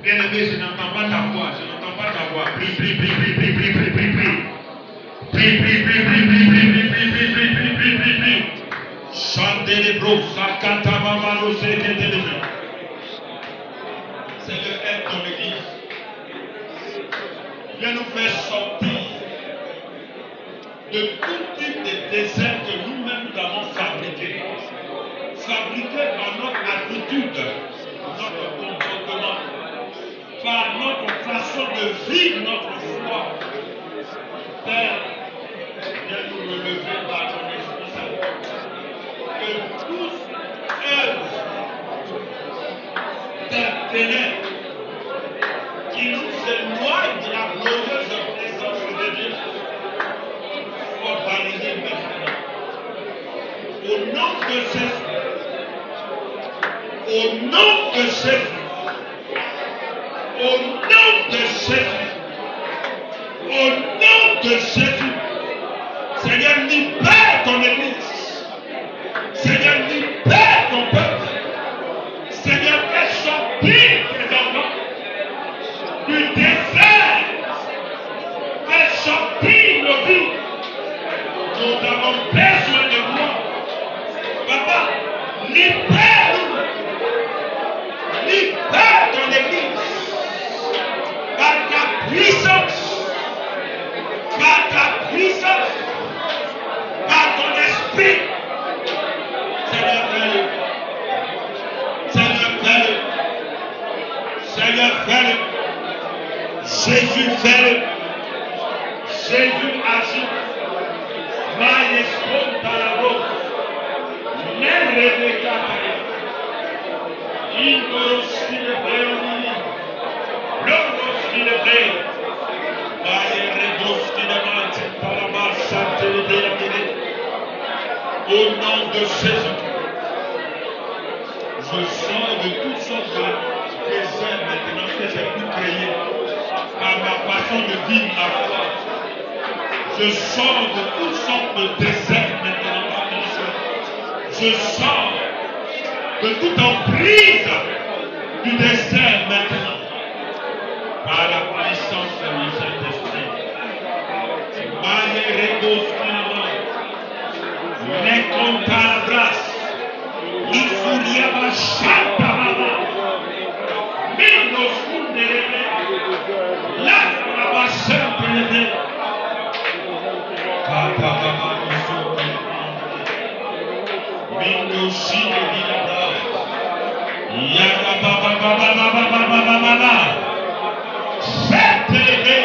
Bien-aimé, je n'entends pas ta voix, je n'entends pas ta voix. Prie, prie, prie, prie, prie, prie, prie, prie, prie. Prie, prie, prie, prie, prie, prie, prie, prie, prie, prie, prie, prie, prie, prie. Chantez les bros, sakata mamalo sekete les bros. Seigneur, aide ton église. Viens nous faire sortir de tout type de désert que nous-mêmes nous avons fabriqué. Fabriqué par notre attitude, notre comportement, par notre façon de vivre notre foi. Père, viens nous relever par ton Esprit Saint. Que tous œuvres des ténèbres qui nous éloignent de la glorieuse présence de Dieu soient balayées maintenant. Au nom de Jésus. Au nom de Jésus. Au nom de Jésus. Au nom de Jésus. Seigneur, libère ton église. Seigneur, libère ton peuple. Seigneur, fais sortir tes enfants du désert. Fais sortir nos vies. Nous avons besoin de toi. Papa, libère-nous. Libère ton église. Par ta puissance. Par ta puissance. Par ton esprit. Seigneur, fais-le. Seigneur, fais-le. Seigneur, fais-le. Jésus, fais-le. Jésus agit. Maestro Tarabo. N'errez pas. Ingoroskine Breoni. Loroskine Bre. Maieredoskine Mate. Parabasa Telebreoni. Au nom de Jésus, je sors de toutes sortes de déserts maintenant que j'ai pu créer par ma façon de vivre ma foi. Je sors de toutes sortes de déserts maintenant par mon Dieu. Je sors de toute emprise du désert maintenant par la puissance du Saint-Esprit. Les contalabras, l'Ifuriaba Chantamama, Minos Kundelebe, la Rabashan Telebe, Kapababa Nusukele, Mindoshine Vilabra, Yagabababababababababa, Chantelebe,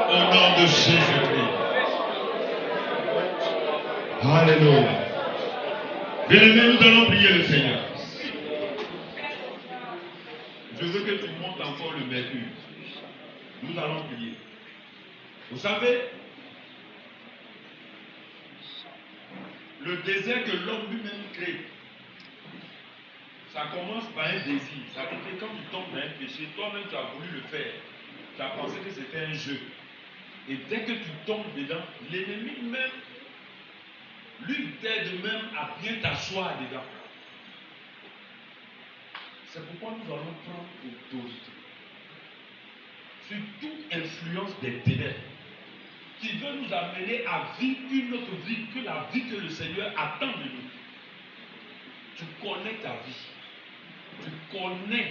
au nom de Jésus-Christ. Alléluia. Bien-aimés, nous allons prier le Seigneur. Je veux que tu montes encore le mercure. Nous allons prier. Vous savez, le désert que l'homme lui-même crée, ça commence par un désir. Ça veut dire que quand tu tombes dans un péché, toi-même tu as voulu le faire. Tu as pensé que c'était un jeu. Et dès que tu tombes dedans, l'ennemi même lui t'aide même à bien t'asseoir dedans. C'est pourquoi nous allons prendre autorité sur toute influence des ténèbres qui veut nous amener à vivre une autre vie que la vie que le Seigneur attend de nous. Tu connais ta vie. Tu connais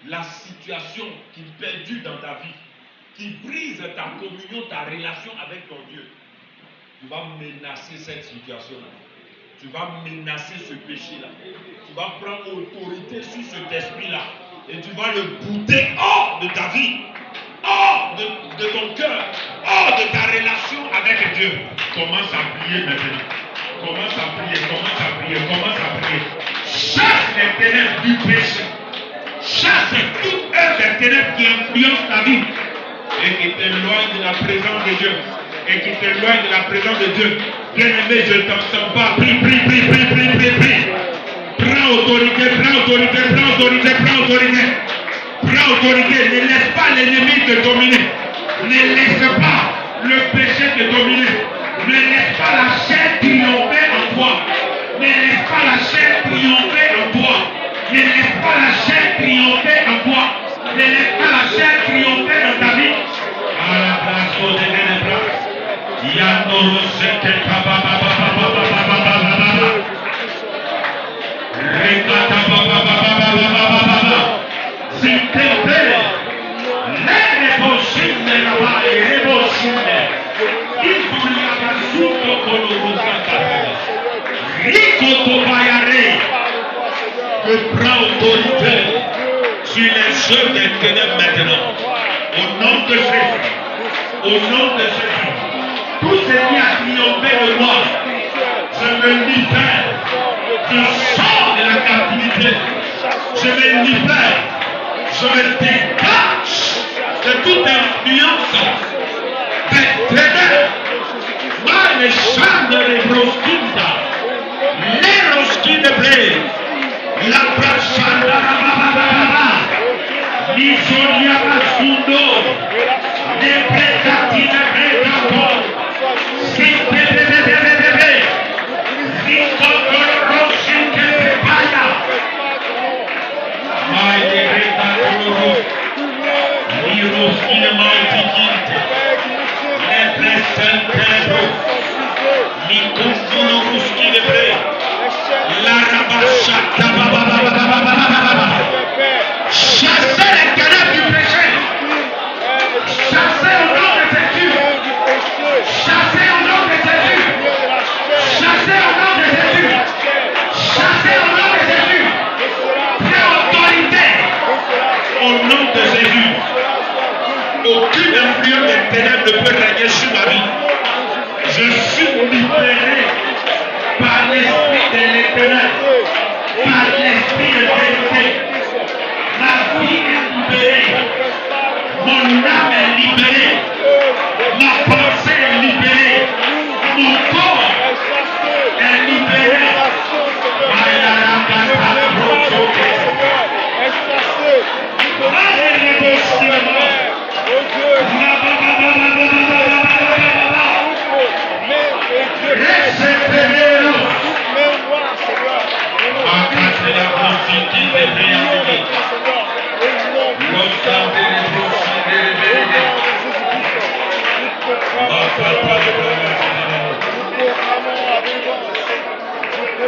la situation qui perdure dans ta vie, qui brise ta communion, ta relation avec ton Dieu. Tu vas menacer cette situation-là. Tu vas menacer ce péché-là. Tu vas prendre autorité sur cet esprit-là. Et tu vas le bouter hors de ta vie, hors de ton cœur, hors de ta relation avec Dieu. Commence à prier maintenant. Commence à prier, commence à prier, commence à prier. Chasse les ténèbres du péché. Chasse toute œuvre des ténèbres qui influencent ta vie et qui t'éloigne de la présence de Dieu. Et qui t'éloigne de la présence de Dieu. Bien-aimé, je ne t'entends pas. Prie, prie, prie, prie, prie, prie, prie. Prends autorité, prends autorité, prends autorité, prends autorité. Prends autorité. Ne laisse pas l'ennemi te dominer. Ne laisse pas le péché te dominer. Ne laisse pas la chair triompher en toi. Ne laisse pas la chair triompher en toi. Ne laisse pas la chair triompher en toi. Ne laisse pas la chair triompher dans ta vie. À la place de Ténébras. Yandoro Sete Kababa. Rekata Baba. S'il te plaît. Les possibles de la valle, les possibles. Il faut lui abasuto con le que prend autorité sur les œuvres des ténèbres maintenant. Au nom de Jésus. Au nom de Jésus. Tout ce qui a triomphé de moi, je me libère. Je sors de la captivité. Je me libère. Je me détache de toute influence des ténèbres. Moi, les chants de l'Ebroskinda. Les rosquines de blé, la prachanda, l'isolia basundo, les précatines précapo, si bébé, si kokoro rosquine de paya, maïe récatoro, les rosquines mantiquinte, les blessés ténébros, les confunos rosquines de blé. Chassez les ténèbres du péché. Chassez au nom de Jésus. Chassez au nom de Jésus. Chassez au nom de Jésus. Chassez au nom de Jésus. Prends autorité. Au nom de Jésus. Aucune influence des ténèbres ne peut régner sur ma vie. Je suis libéré par l'esprit de l'éternel, par l'esprit de vérité. Ma vie est libérée, mon âme est libérée, ma pensée est libérée, mon corps est libéré.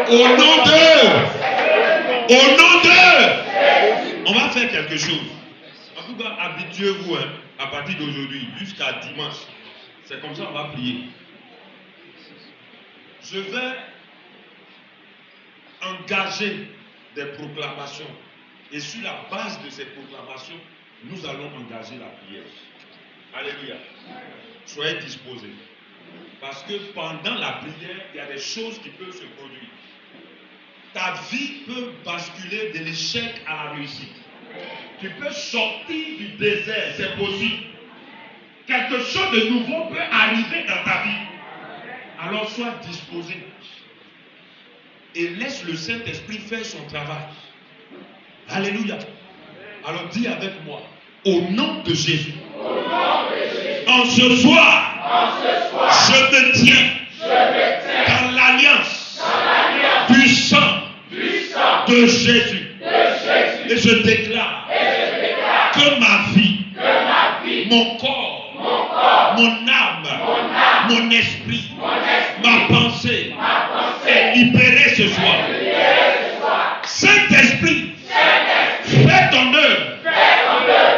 Au nom d'eux, on va faire quelque chose. En tout cas, habituez-vous à partir d'aujourd'hui jusqu'à dimanche. C'est comme ça qu'on va prier. Je vais engager des proclamations. Et sur la base de ces proclamations, nous allons engager la prière. Alléluia. Soyez disposés. Parce que pendant la prière, il y a des choses qui peuvent se produire. Ta vie peut basculer de l'échec à la réussite. Tu peux sortir du désert, c'est possible. Quelque chose de nouveau peut arriver dans ta vie. Alors sois disposé. Et laisse le Saint-Esprit faire son travail. Alléluia. Alors dis avec moi, au nom de Jésus. En ce soir, je me tiens dans l'alliance du sang de Jésus. Et je déclare que ma vie, mon corps, mon âme, mon esprit, ma pensée est libérée ce soir. Saint-Esprit, fais ton œuvre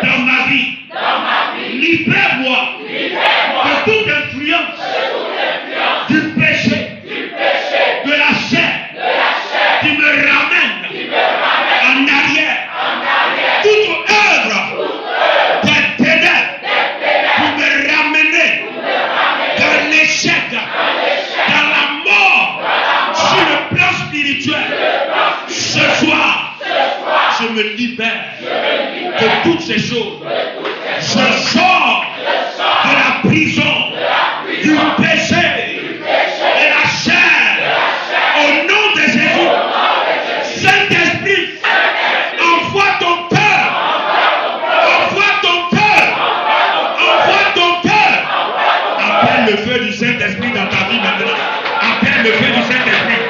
dans ma vie. Libère-moi de toute influence du péché, de la chair qui me ramène en arrière. Toute œuvre des ténèbres pour me ramener dans l'échec, dans la mort, sur le plan spirituel. Ce soir, je me libère de toutes ces choses. Je sors de la prison du péché et la chair. Au nom de Jésus, Saint-Esprit, envoie ton cœur. Envoie ton cœur. Envoie ton cœur. Appelle le feu du Saint-Esprit dans ta vie maintenant. Appelle le feu du Saint-Esprit.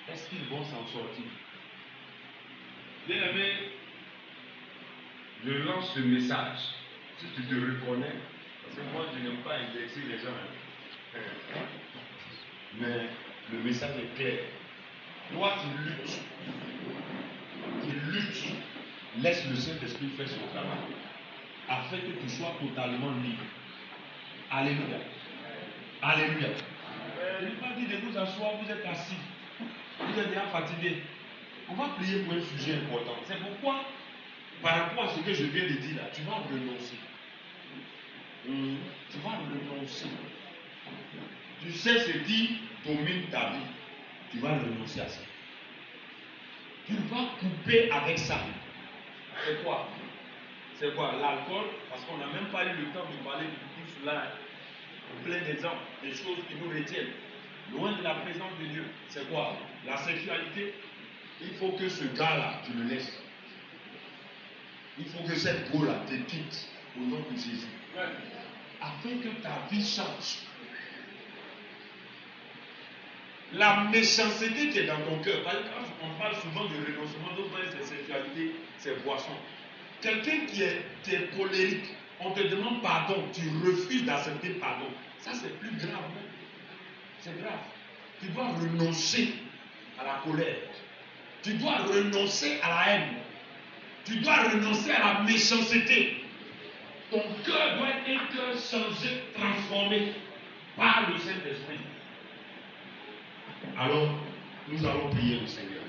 Est-ce qu'ils vont s'en sortir? Bien aimé, je lance ce message. Si tu te reconnais, parce que moi je n'aime pas indexer les gens. Mais le message est clair. Toi tu luttes. Tu luttes. Laisse le Saint-Esprit faire son travail. Afin que tu sois totalement libre. Alléluia. Alléluia. Je n'ai pas dit de vous asseoir, vous êtes assis. Vous êtes déjà fatigué. On va prier pour un sujet important. C'est pourquoi, par rapport à ce que je viens de dire là, tu vas renoncer. Tu vas renoncer. Tu sais ce qui domine ta vie. Tu vas renoncer à ça. Tu vas couper avec ça. C'est quoi? C'est quoi? L'alcool, parce qu'on n'a même pas eu le temps de parler de tout cela. Plein d'exemples, des choses qui nous retiennent. Loin de la présence de Dieu. C'est quoi? La sexualité. Il faut que ce gars-là, tu le laisses. Il faut que cette go-là te quitte au nom de Jésus. Afin que ta vie change. La méchanceté qui est dans ton cœur. Quand on parle souvent de renoncement, d'autres c'est sexualité, c'est boisson. Quelqu'un qui est colérique, on te demande pardon, tu refuses d'accepter pardon. Ça, c'est plus grave. C'est grave. Tu dois renoncer à la colère. Tu dois renoncer à la haine. Tu dois renoncer à la méchanceté. Ton cœur doit être un cœur changé, transformé par le Saint-Esprit. Alors, nous allons prier le Seigneur.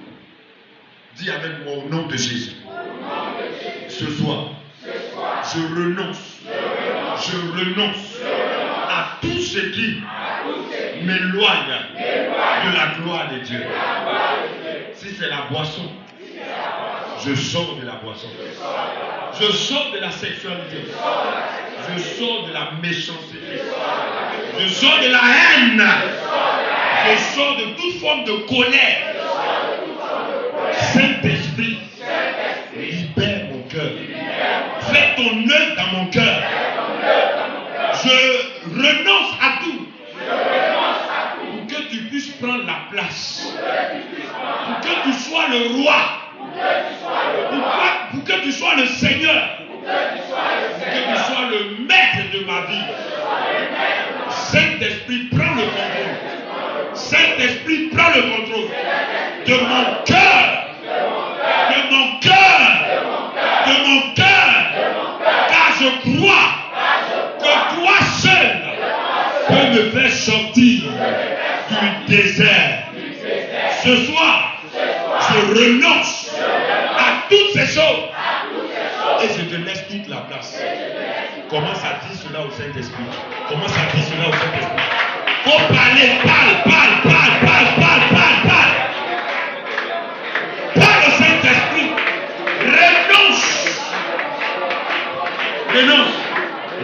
Dis avec moi au nom de Jésus. Ce soir, je renonce à tout ce qui m'éloigne de la gloire de Dieu. Si c'est la boisson, je sors de la boisson. Je sors de la sexualité. Je sors de la méchanceté. Je sors de la haine. Je sors de toute forme de colère. Saint-Esprit, libère mon cœur. Fais ton œuvre dans mon cœur. Je renonce à tout. Pour que tu puisses prendre la place. Pour que tu sois le roi. Pour que tu sois le Seigneur. Pour que tu sois le maître de ma vie. Saint-Esprit, prends le contrôle. Saint-Esprit, prends le contrôle de mon cœur. De mon cœur. De mon cœur. Car je crois que toi seul peux me faire sortir du désert. Ce soir, je renonce à toutes ces choses et je te laisse toute la place. Commence à dire cela au Saint-Esprit. Commence à dire cela au Saint-Esprit. Faut parler, parle. Parle au Saint-Esprit.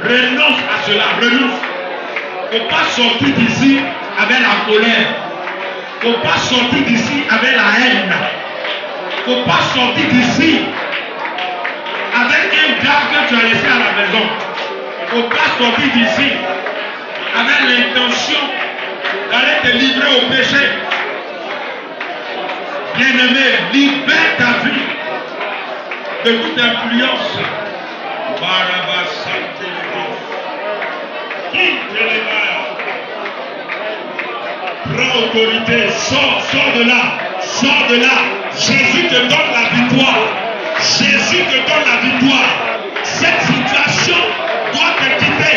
Renonce à cela. Renonce. Faut pas sortir d'ici avec la colère. Faut pas sortir d'ici avec la haine. Faut pas sortir d'ici avec un gars que tu as laissé à la maison. Faut pas sortir d'ici avec l'intention d'aller te livrer au péché. Bien-aimé, libère ta vie de toute influence. Prends autorité, sors de là. Jésus te donne la victoire. Jésus te donne la victoire. Cette situation doit te quitter.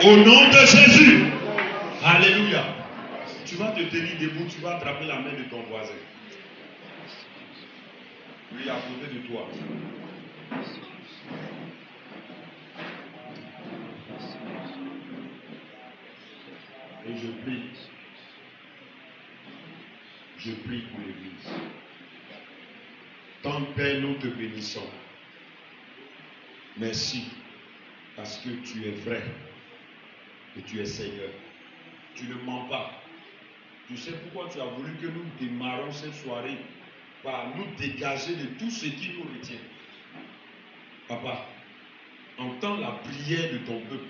Au nom de Jésus. Alléluia. Tu vas te tenir debout, tu vas attraper la main de ton voisin. Lui à côté de toi. Et je prie. Je prie pour l'Église. Tant Père, nous te bénissons. Merci parce que tu es vrai et tu es Seigneur. Tu ne mens pas. Tu sais pourquoi tu as voulu que nous démarrons cette soirée par nous dégager de tout ce qui nous retient. Papa, entends la prière de ton peuple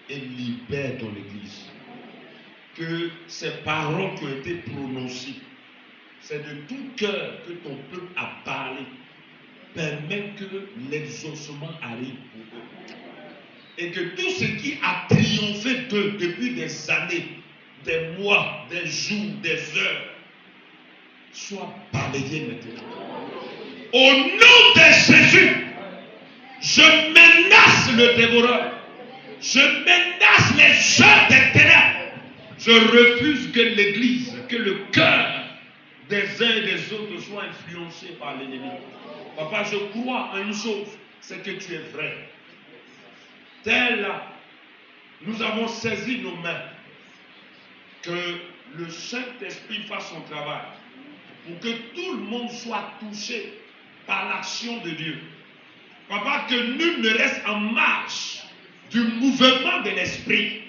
et libère ton Église. Que ces paroles qui ont été prononcées, c'est de tout cœur que ton peuple a parlé. Permets que l'exaucement arrive pour eux. Et que tout ce qui a triomphé d'eux depuis des années, des mois, des jours, des heures, soit balayé maintenant. Au nom de Jésus, je menace le dévoreur. Je menace les œuvres des ténèbres. Je refuse que l'Église, que le cœur des uns et des autres soit influencé par l'ennemi. Papa, je crois en une chose, c'est que tu es vrai. Tel Nous avons saisi nos mains. Que le Saint-Esprit fasse son travail pour que tout le monde soit touché par l'action de Dieu. Papa, que nul ne reste en marge du mouvement de l'Esprit.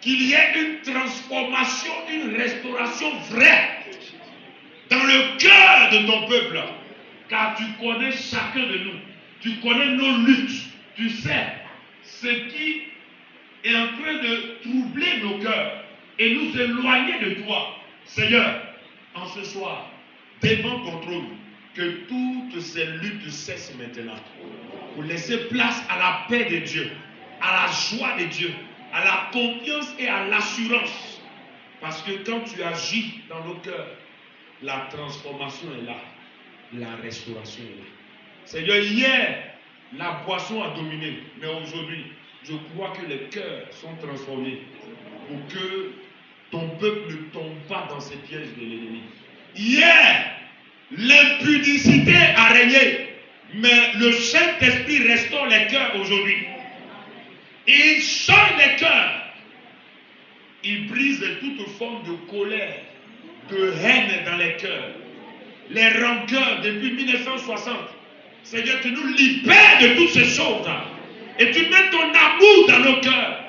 Qu'il y ait une transformation, une restauration vraie dans le cœur de ton peuple. Car tu connais chacun de nous. Tu connais nos luttes. Tu sais ce qui est en train de troubler nos cœurs et nous éloigner de toi. Seigneur, en ce soir, devant ton trône, que toutes ces luttes cessent maintenant. Pour laisser place à la paix de Dieu, à la joie de Dieu, à la confiance et à l'assurance. Parce que quand tu agis dans nos cœurs, la transformation est là. La restauration est là. Seigneur, hier, la boisson a dominé. Mais aujourd'hui, je crois que les cœurs sont transformés pour que ton peuple ne tombe pas dans ces pièges de l'ennemi. Hier, l'impudicité a régné. Mais le Saint-Esprit restaure les cœurs aujourd'hui. Il change les cœurs. Il brise toute forme de colère, de haine dans les cœurs. Les rancœurs depuis 1960. Seigneur, tu nous libères de toutes ces choses. Et tu mets ton amour dans nos cœurs.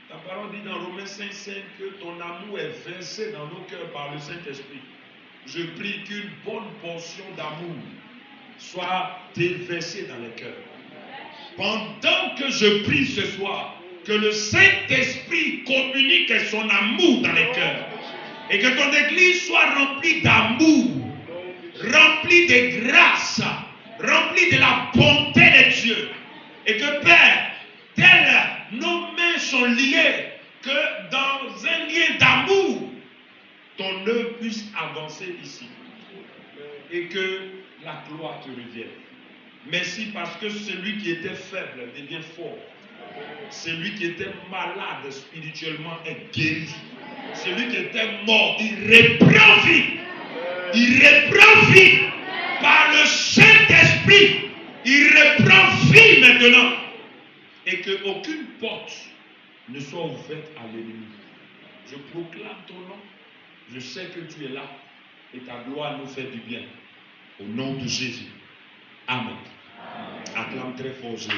Ta parole dit dans Romains 5,5 que ton amour est versé dans nos cœurs par le Saint-Esprit. Je prie qu'une bonne portion d'amour soit déversée dans les cœurs. Pendant que je prie ce soir, que le Saint-Esprit communique son amour dans les cœurs. Et que ton église soit remplie d'amour, remplie de grâce, remplie de la bonté de Dieu. Et que Père, telles nos mains sont liées, que dans un lien d'amour, ton œuvre puisse avancer ici. Et que la gloire te revienne. Merci parce que celui qui était faible devient fort. Celui qui était malade spirituellement est guéri. Celui qui était mort, il reprend vie. Il reprend vie par le Saint-Esprit. Il reprend vie maintenant. Et qu'aucune porte ne soit ouverte à l'ennemi. Je proclame ton nom. Je sais que tu es là. Et ta gloire nous fait du bien. Au nom de Jésus. Amen. Acclame très fort Jésus.